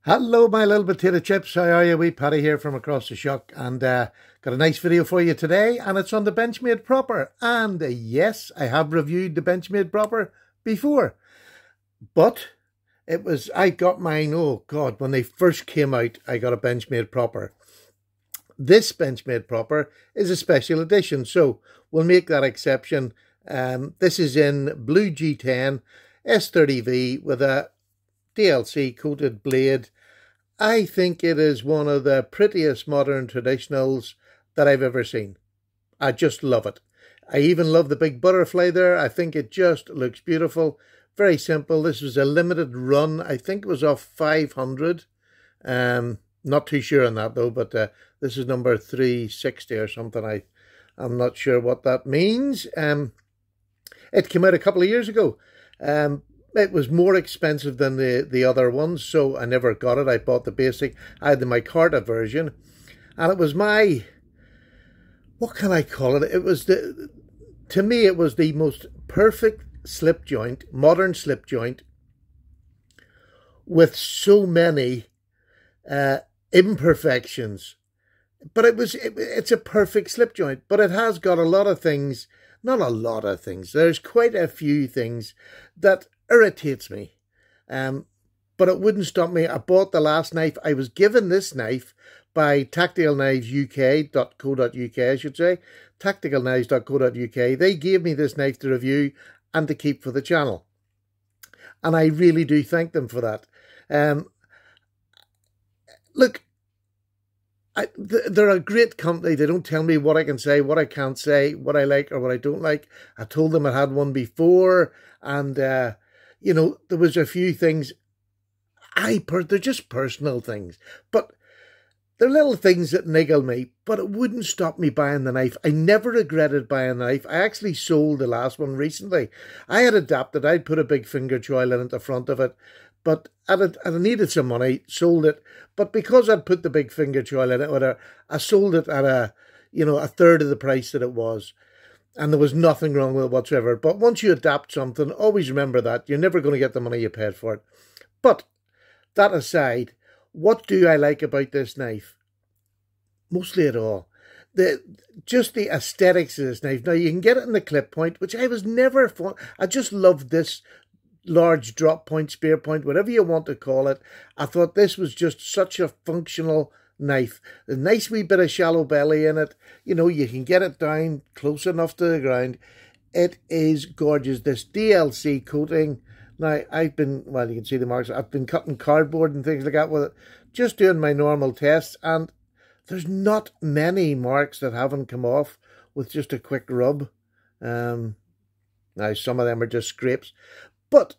Hello, my little potato chips. How are you? Wee Paddy here from across the shuck, and got a nice video for you today, and it's on the Benchmade Proper. And yes, I have reviewed the Benchmade Proper before, but I got mine, oh God, when they first came out, I got a Benchmade Proper. This Benchmade Proper is a special edition, so we'll make that exception. This is in blue G10 S30V with a DLC coated blade. I think it is one of the prettiest modern traditionals that I've ever seen. I just love it. I even love the big butterfly there. I think it just looks beautiful. Very simple. This was a limited run. I think it was off 500. Not too sure on that though, but this is number 360 or something. I'm not sure what that means. It came out a couple of years ago. It was more expensive than the other ones, so I never got it. I bought the basic. I had the micarta version, and it was my, what can I call it? It was to me, it was the most perfect slip joint, modern slip joint, with so many imperfections. But it's a perfect slip joint, but it has got a lot of things, not a lot of things. There's quite a few things that irritates me, but it wouldn't stop me. I bought the last knife. I was given this knife by tacticalknivesuk.co.uk, I should say, tacticalknives.co.uk. They gave me this knife to review and to keep for the channel, and I really do thank them for that. Look, they're a great company. They don't tell me what I can say, what I can't say, what I like or what I don't like. I told them I had one before, and you know, there was a few things they're just personal things, but they're little things that niggle me, but it wouldn't stop me buying the knife. I never regretted buying the knife. I actually sold the last one recently. I had adapted. I'd put a big finger choil in at the front of it, but I needed some money, sold it. But because I'd put the big finger choil in it, I sold it at a third of the price that it was. And there was nothing wrong with it whatsoever. But once you adapt something, always remember that. You're never going to get the money you paid for it. But that aside, what do I like about this knife? Mostly at all. Just the aesthetics of this knife. Now, you can get it in the clip point, which I was never fond. I just loved this large drop point, spear point, whatever you want to call it. I thought this was just such a functional knife. A nice wee bit of shallow belly in it. You know, you can get it down close enough to the ground. It is gorgeous. This DLC coating. Now, you can see the marks. I've been cutting cardboard and things like that with it, just doing my normal tests, and there's not many marks that haven't come off with just a quick rub. Now, some of them are just scrapes, but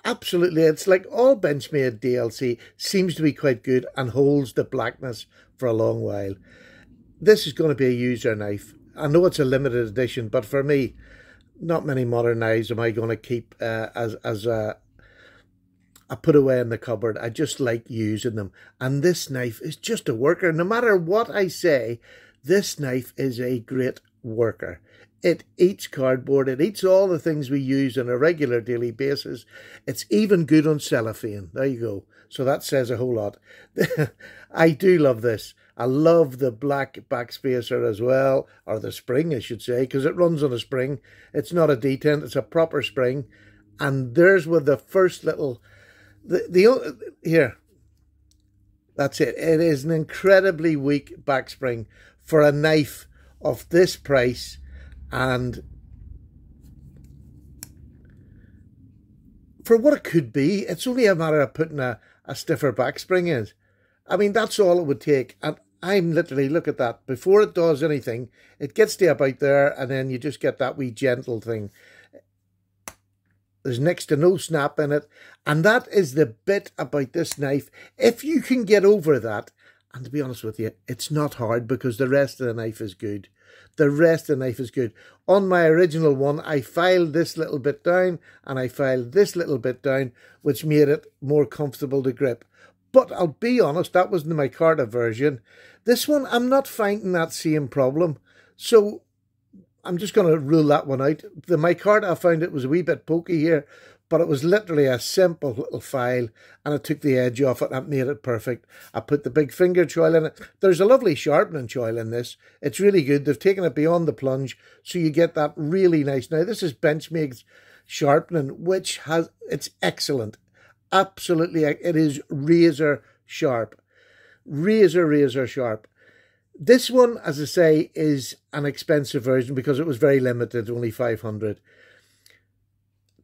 absolutely, it's like all Benchmade DLC seems to be quite good and holds the blackness for a long while. This is going to be a user knife. I know it's a limited edition, but for me, not many modern knives am I going to keep as a put away in the cupboard. I just like using them. And this knife is just a worker. No matter what I say, this knife is a great worker. It eats cardboard. It eats all the things we use on a regular daily basis. It's even good on cellophane. There you go. So that says a whole lot. I do love this. I love the black backspacer as well, or the spring, I should say, because it runs on a spring. It's not a detent. It's a proper spring. And there's where the first little... Here. That's it. It is an incredibly weak back spring for a knife of this price. And for what it could be, it's only a matter of putting a stiffer back spring in. I mean, that's all it would take. And I'm literally, look at that. Before it does anything, it gets to about there, and then you just get that wee gentle thing. There's next to no snap in it. And that is the bit about this knife. If you can get over that, and to be honest with you, it's not hard because the rest of the knife is good. The rest of the knife is good. On my original one, I filed this little bit down and I filed this little bit down, which made it more comfortable to grip. But I'll be honest, that was the micarta version. This one, I'm not finding that same problem. So I'm just going to rule that one out. The micarta, I found it was a wee bit pokey here, but it was literally a simple little file, and I took the edge off it and it made it perfect. I put the big finger choil in it. There's a lovely sharpening choil in this. It's really good. They've taken it beyond the plunge, so you get that really nice. Now, this is Benchmade's sharpening, which it's excellent. Absolutely, it is razor sharp. Razor sharp. This one, as I say, is an expensive version because it was very limited, only 500.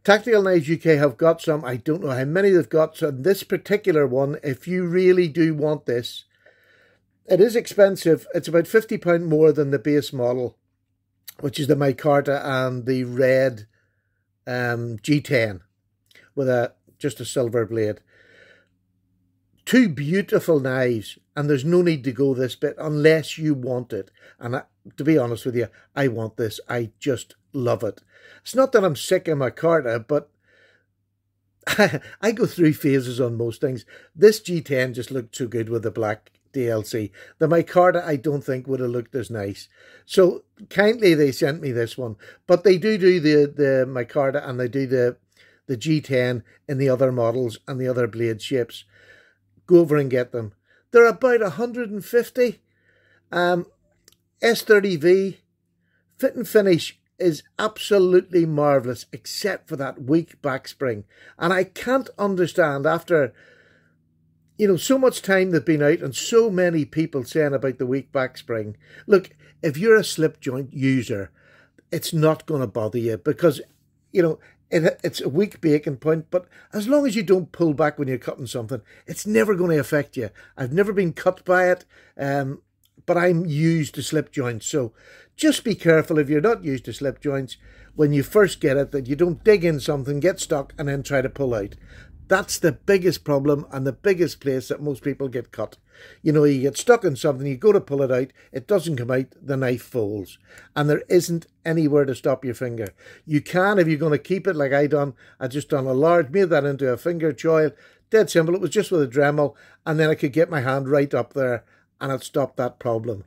Tactical Knives UK have got some. I don't know how many they've got. So this particular one, if you really do want this, it is expensive. It's about £50 more than the base model, which is the micarta and the red G10 with just a silver blade. Two beautiful knives, and there's no need to go this bit unless you want it. And to be honest with you, I want this. I just love it. It's not that I'm sick of micarta, but I go through phases on most things. This G10 just looked so good with the black DLC. The micarta I don't think would have looked as nice. So kindly they sent me this one. But they do the micarta, and they do the G10 in the other models and the other blade shapes. Go over and get them. They're about 150. S30V fit and finish is absolutely marvellous, except for that weak back spring. And I can't understand, after, you know, so much time they've been out and so many people saying about the weak back spring. Look, if you're a slip joint user, it's not going to bother you because, you know, it's a weak breaking point, but as long as you don't pull back when you're cutting something, it's never going to affect you. I've never been cut by it, but I'm used to slip joints. So just be careful if you're not used to slip joints when you first get it, that you don't dig in something, get stuck, and then try to pull out. That's the biggest problem and the biggest place that most people get cut. You know, you get stuck in something, you go to pull it out, it doesn't come out, the knife folds. And there isn't anywhere to stop your finger. You can, if you're going to keep it like I done. I just done a large, made that into a finger choil. Dead simple. It was just with a Dremel. And then I could get my hand right up there and it stopped that problem.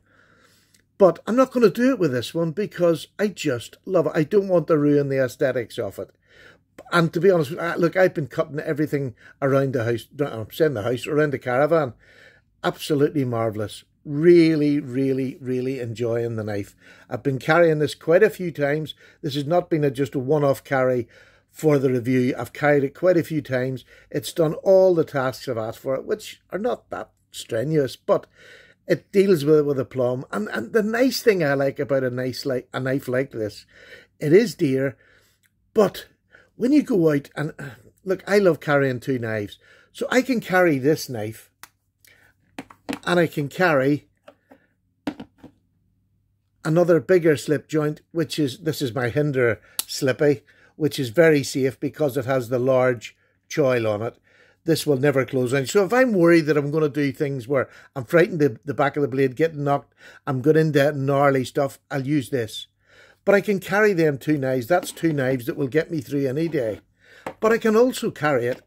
But I'm not going to do it with this one because I just love it. I don't want to ruin the aesthetics of it. And to be honest, look, I've been cutting everything around the house, I'm saying the house, around the caravan. Absolutely marvellous. Really, really, really enjoying the knife. I've been carrying this quite a few times. This has not been just a one-off carry for the review. I've carried it quite a few times. It's done all the tasks I've asked for it, which are not that strenuous, but it deals with it with aplomb. And the nice thing I like about a knife like this, it is dear, but when you go out, and look, I love carrying two knives. So I can carry this knife, and I can carry another bigger slip joint, which is, this is my Hinder Slippy, which is very safe because it has the large choil on it. This will never close on. So if I'm worried that I'm going to do things where I'm frightened the back of the blade getting knocked, I'm going into gnarly stuff, I'll use this. But I can carry them two knives. That's two knives that will get me through any day. But I can also carry it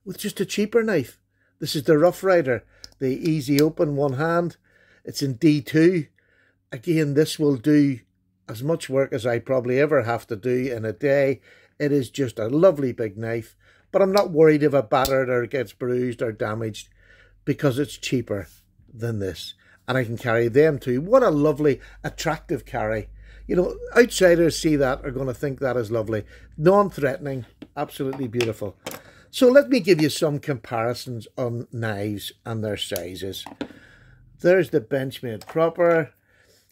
with just a cheaper knife. This is the Rough Rider, the easy open one hand. It's in D2. Again, this will do as much work as I probably ever have to do in a day. It is just a lovely big knife. But I'm not worried if it battered or gets bruised or damaged because it's cheaper than this. And I can carry them too. What a lovely, attractive carry. You know, outsiders see that are going to think that is lovely. Non-threatening, absolutely beautiful. So let me give you some comparisons on knives and their sizes. There's the Benchmade Proper.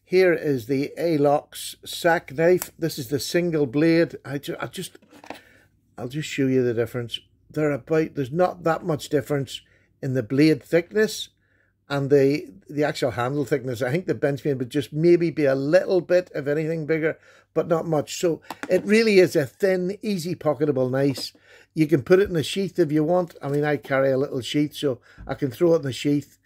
Here is the Alox sack knife. This is the single blade. I'll just show you the difference. There's not that much difference in the blade thickness and the actual handle thickness. I think the Benchmade would just maybe be a little bit, if anything, bigger, but not much. So it really is a thin, easy pocketable knife. You can put it in a sheath if you want. I mean, I carry a little sheath, so I can throw it in the sheath.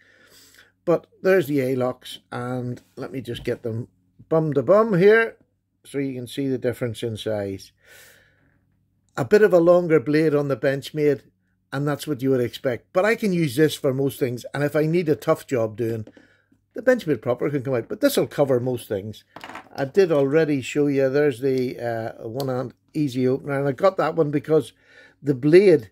But there's the Alox, and let me just get them bum to bum here so you can see the difference in size. A bit of a longer blade on the Benchmade, and that's what you would expect. But I can use this for most things, and if I need a tough job doing, the Benchmade Proper can come out. But this will cover most things. I did already show you, there's the one-hand easy opener, and I got that one because The blade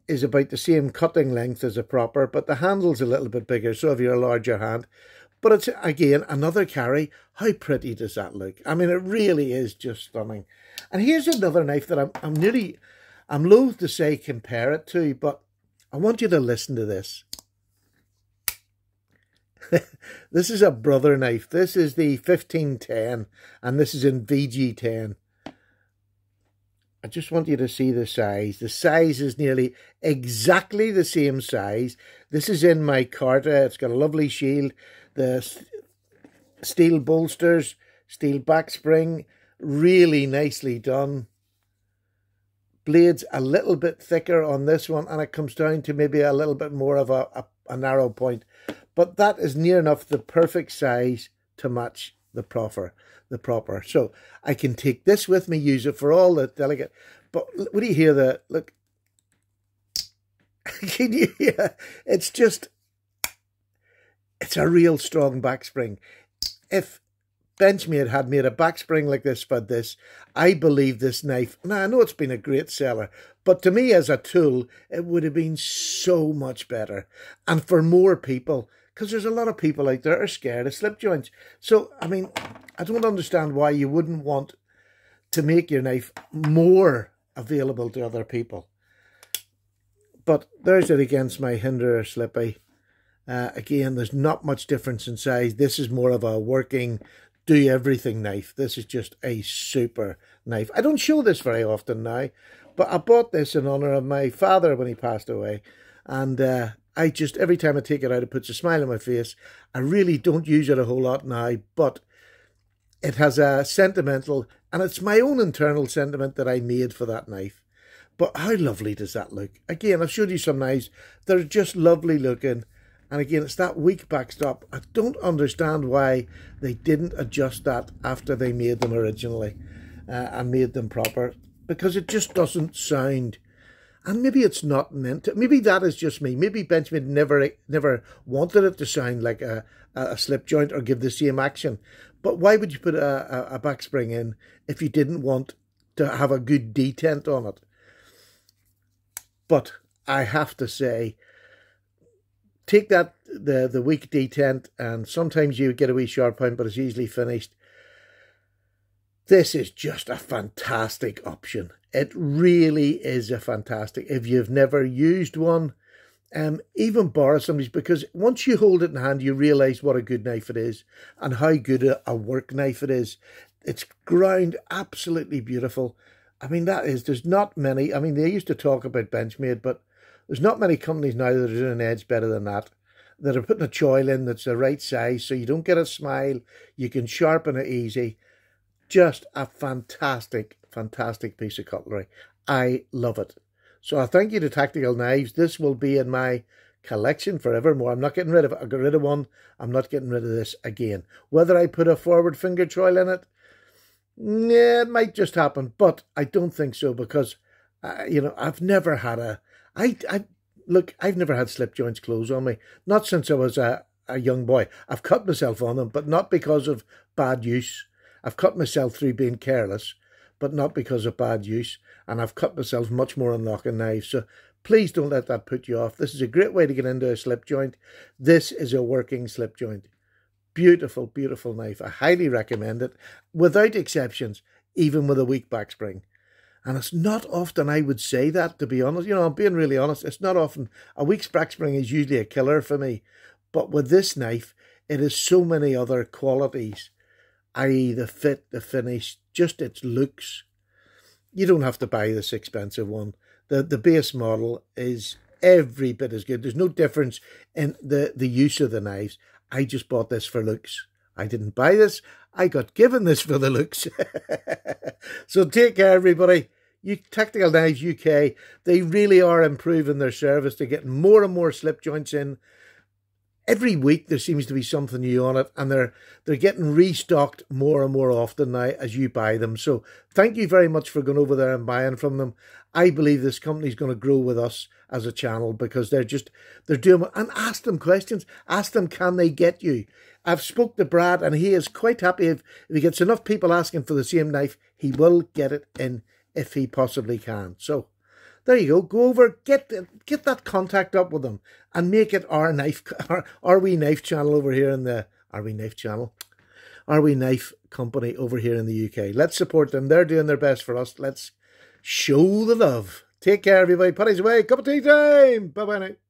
is about the same cutting length as a Proper, but the handle's a little bit bigger, so if you're a larger hand. But it's, again, another carry. How pretty does that look? I mean, it really is just stunning. And here's another knife that I'm loath to say compare it to, but I want you to listen to this. This is a brother knife. This is the 1510, and this is in VG10. I just want you to see the size. The size is nearly exactly the same size. This is in my Carta. It's got a lovely shield. The steel bolsters, steel back spring, really nicely done. Blade's a little bit thicker on this one, and it comes down to maybe a little bit more of a narrow point. But that is near enough the perfect size to match the Proper. So I can take this with me, use it for all the delicate. But what do you hear there? Look. Can you hear? It's a real strong back spring. If Benchmade had made a back spring like this for this, I believe this knife, now I know it's been a great seller, but to me as a tool, it would have been so much better. And for more people, because there's a lot of people out there that are scared of slip joints. So, I mean, I don't understand why you wouldn't want to make your knife more available to other people. But there's it against my Hinderer Slippy. Again, there's not much difference in size. This is more of a working, do-everything knife. This is just a super knife. I don't show this very often now, but I bought this in honour of my father when he passed away. And I just, every time I take it out, it puts a smile on my face. I really don't use it a whole lot now, but it has a sentimental, and it's my own internal sentiment that I made for that knife. But how lovely does that look? Again, I've showed you some knives. They're just lovely looking. And again, it's that weak backstop. I don't understand why they didn't adjust that after they made them originally and made them proper, because it just doesn't sound. And maybe it's not meant to. Maybe that is just me. Maybe Benchmade never wanted it to sound like a slip joint or give the same action. But why would you put a back spring in if you didn't want to have a good detent on it? But I have to say, take that, the weak detent, and sometimes you get a wee sharp point, but it's easily finished. This is just a fantastic option. It really is a fantastic. If you've never used one, even borrow somebody's, because once you hold it in hand, you realise what a good knife it is and how good a work knife it is. It's ground absolutely beautiful. I mean, there's not many. I mean, they used to talk about Benchmade, but there's not many companies now that are doing an edge better than that are putting a choil in that's the right size so you don't get a smile. You can sharpen it easy. Just a fantastic, fantastic piece of cutlery. I love it. So I thank you to Tactical Knives. This will be in my collection forevermore. I'm not getting rid of it. I got rid of one. I'm not getting rid of this again. Whether I put a forward finger choil in it, yeah, it might just happen, but I don't think so, because, you know, I've never had I've never had slip joints close on me. Not since I was a young boy. I've cut myself on them, but not because of bad use. I've cut myself through being careless, but not because of bad use. And I've cut myself much more on locking knives. So please don't let that put you off. This is a great way to get into a slip joint. This is a working slip joint. Beautiful, beautiful knife. I highly recommend it, without exceptions, even with a weak back spring. And it's not often I would say that, to be honest. You know, I'm being really honest. It's not often. A weak back spring is usually a killer for me. But with this knife, it has so many other qualities, i.e. the fit, the finish, just its looks. You don't have to buy this expensive one. The base model is every bit as good. There's no difference in the use of the knives. I just bought this for looks. I didn't buy this. I got given this for the looks. So take care, everybody. Tactical Knives UK, they really are improving their service. They're getting more and more slip joints in. Every week there seems to be something new on it, and they're getting restocked more and more often now as you buy them. So thank you very much for going over there and buying from them. I believe this company is going to grow with us as a channel, because they're doing, and ask them questions. Ask them, can they get you? I've spoke to Brad, and he is quite happy if he gets enough people asking for the same knife, he will get it in if he possibly can. So there you go. Go over, get that contact up with them, and make it our wee knife channel over here in the our wee knife company over here in the UK. Let's support them. They're doing their best for us. Let's show the love. Take care, everybody. Paddy's away. Cup of tea time. Bye bye now.